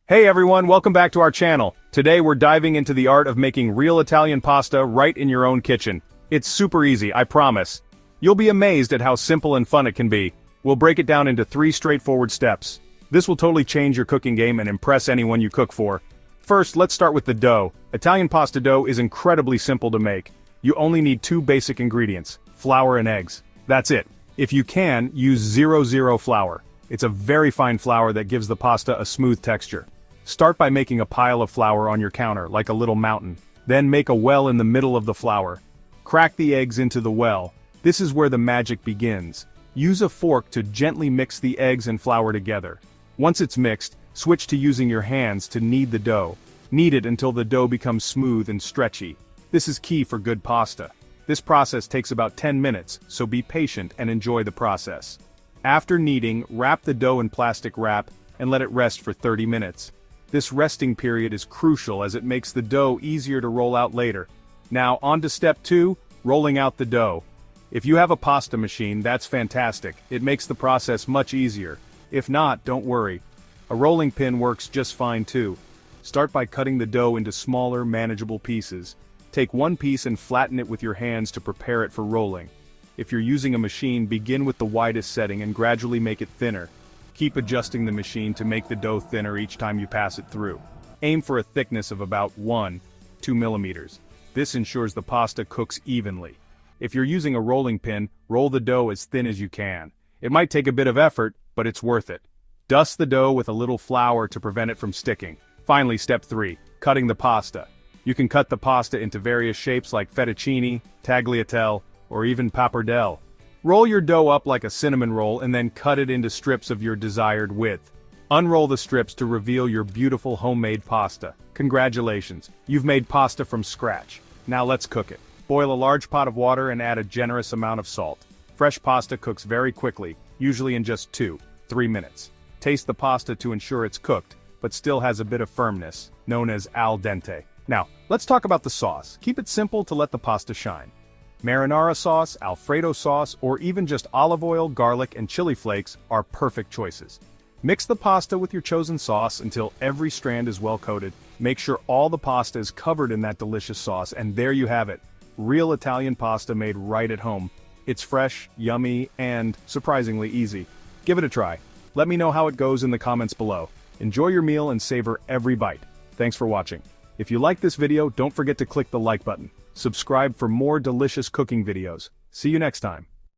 Hey everyone, welcome back to our channel. Today we're diving into the art of making real Italian pasta right in your own kitchen. It's super easy, I promise. You'll be amazed at how simple and fun it can be. We'll break it down into 3 straightforward steps. This will totally change your cooking game and impress anyone you cook for. First, let's start with the dough. Italian pasta dough is incredibly simple to make. You only need 2 basic ingredients, flour and eggs. That's it. If you can, use 00 flour. It's a very fine flour that gives the pasta a smooth texture. Start by making a pile of flour on your counter, like a little mountain. Then make a well in the middle of the flour. Crack the eggs into the well. This is where the magic begins. Use a fork to gently mix the eggs and flour together. Once it's mixed, switch to using your hands to knead the dough. Knead it until the dough becomes smooth and stretchy. This is key for good pasta. This process takes about 10 minutes, so be patient and enjoy the process. After kneading, wrap the dough in plastic wrap and let it rest for 30 minutes. This resting period is crucial as it makes the dough easier to roll out later. Now on to step 2, rolling out the dough. If you have a pasta machine, that's fantastic. It makes the process much easier. If not, don't worry. A rolling pin works just fine too. Start by cutting the dough into smaller, manageable pieces. Take one piece and flatten it with your hands to prepare it for rolling. If you're using a machine, begin with the widest setting and gradually make it thinner. Keep adjusting the machine to make the dough thinner each time you pass it through. Aim for a thickness of about 1-2 millimeters. This ensures the pasta cooks evenly. If you're using a rolling pin, roll the dough as thin as you can. It might take a bit of effort, but it's worth it. Dust the dough with a little flour to prevent it from sticking. Finally, step 3, cutting the pasta. You can cut the pasta into various shapes like fettuccine, tagliatelle, or even pappardelle. Roll your dough up like a cinnamon roll and then cut it into strips of your desired width. Unroll the strips to reveal your beautiful homemade pasta. Congratulations, you've made pasta from scratch. Now let's cook it. Boil a large pot of water and add a generous amount of salt. Fresh pasta cooks very quickly, usually in just 2-3 minutes. Taste the pasta to ensure it's cooked, but still has a bit of firmness, known as al dente. Now, let's talk about the sauce. Keep it simple to let the pasta shine. Marinara sauce, Alfredo sauce, or even just olive oil, garlic, and chili flakes are perfect choices. Mix the pasta with your chosen sauce until every strand is well coated. Make sure all the pasta is covered in that delicious sauce, and there you have it. Real Italian pasta made right at home. It's fresh, yummy, and surprisingly easy. Give it a try. Let me know how it goes in the comments below. Enjoy your meal and savor every bite. Thanks for watching. If you like this video, don't forget to click the like button. Subscribe for more delicious cooking videos. See you next time.